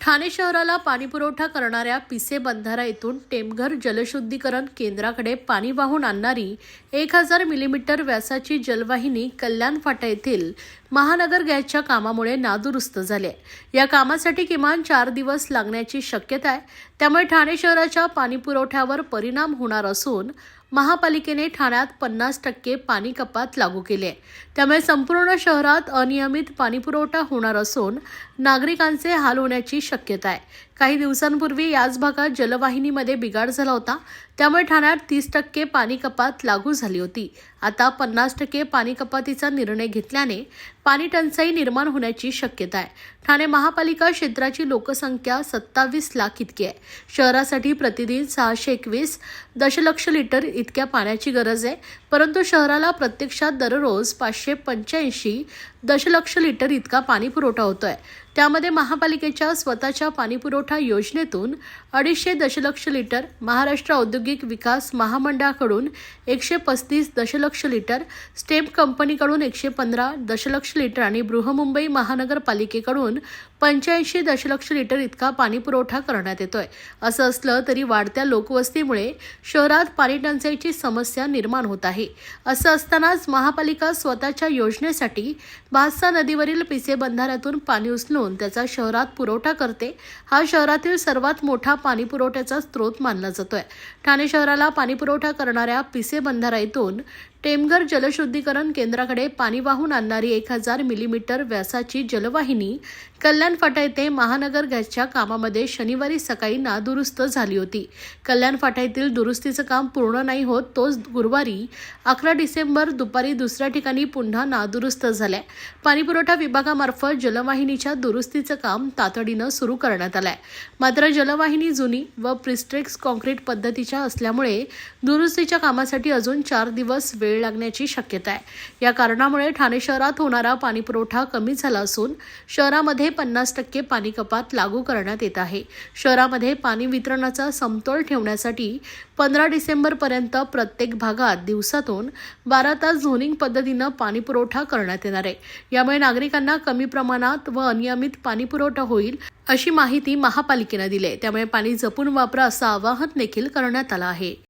ठाणे शहराला पाणीपुरवठा करणाऱ्या पिसे बंधारा येथून टेमघर जलशुद्धीकरण केंद्राकडे पाणी वाहून आणणारी 1000 मिलीमीटर व्यासाची जलवाहिनी कल्याण फाटा येथील महानगर गॅसच्या कामामुळे नादुरुस्त झाली आहे। या कामासाठी किमान 4 दिवस लागण्याची शक्यता आहे। त्यामुळे ठाणे शहराच्या पाणीपुरवठ्यावर परिणाम होणार असून महापालिकेने ठाण्यात 50% पाणी कपात लागू केली आहे। त्यामुळे संपूर्ण शहरात अनियमित पाणीपुरवठा होणार असून नागरिकांचे हाल होण्याची शक्यता आहे। काही दिवसांपूर्वी याच भागात जलवाहिनीमध्ये बिघाड झाला होता, त्यामुळे ठाण्यात 30% पाणी कपात लागू झाली होती। आता 50% पाणी कपातीचा निर्णय घेतल्याने पाणी टंचाई निर्माण होण्याची शक्यता आहे। ठाणे महापालिका क्षेत्राची लोकसंख्या 27 लाख इतकी आहे। शहरासाठी प्रतिदिन 621 दशलक्ष लिटर इतक्या पाण्याची गरज आहे, परंतु शहराला प्रत्यक्षात दररोज 585 दशलक्ष लिटर इतका पाणी पुरवठा होतोय। त्यामध्ये महापालिकेच्या स्वतःच्या पाणीपुरवठा योजनेतून 250 दशलक्ष लिटर, महाराष्ट्र औद्योगिक विकास महामंडळाकडून 135 दशलक्ष लिटर, स्टेप कंपनीकडून 115 दशलक्ष लिटर आणि बृहमुंबई महानगरपालिकेकडून 85 दशलक्ष लिटर इतका पाणीपुरवठा करण्यात येतोय। असं असलं तरी वाढत्या लोकवस्तीमुळे शहरात पाणी टंचाईची समस्या निर्माण होत आहे। असं असतानाच महापालिका स्वतःच्या योजनेसाठी भातसा नदीवरील पिसे बंधाऱ्यातून पाणी उचलून त्याचा शहरात पुरवठा करते। हा शहरातील सर्वात मोठा पाणी पुरवठ्याचा स्रोत मानला जातोय। ठाणे शहराला पाणी पुरवठा करणाऱ्या पिसे बंधारा येथून टेमघर जलशुद्धीकरण केंद्राकडे पाणी वाहून आणणारी 1000 मिलीमीटर व्यासाची जलवाहिनी कल्याण फाटा येथे महानगर गॅसच्या कामामध्ये शनिवारी सकाळी नादुरुस्त झाली होती। कल्याण फाटा येथील दुरुस्तीचं काम पूर्ण नाही होत, तोच गुरुवारी 11 डिसेंबर दुपारी दुसऱ्या ठिकाणी पुन्हा नादुरुस्त झालाय। पाणीपुरवठा विभागामार्फत जलवाहिनीच्या दुरुस्तीचं काम तातडीनं सुरू करण्यात आलंय। मात्र जलवाहिनी जुनी व प्रिस्ट्रेक्स कॉन्क्रीट पद्धतीच्या असल्यामुळे दुरुस्तीच्या कामासाठी अजून 4 दिवस वेळ लागण्याची शक्यता आहे। या कारणामुळे ठाणे शहरात होणारा पाणीपुरवठा कमी झाला असून शहरामध्ये 50% पाणी कपात लागू करण्यात येत आहे। शहरामध्ये पाणी वितरणाचा समतोल ठेवण्यासाठी 15 डिसेंबर पर्यंत प्रत्येक भागात दिवसातून 12 तास झोनिंग पद्धतीनं पाणी पुरवठा करण्यात येणार आहे। यामुळे नागरिकांना कमी प्रमाणात व अनियमित पाणी पुरवठा होईल अशी माहिती महापालिकेने दिली आहे। त्यामुळे पाणी जपून वापरा असं आवाहन देखील करण्यात आलं आहे।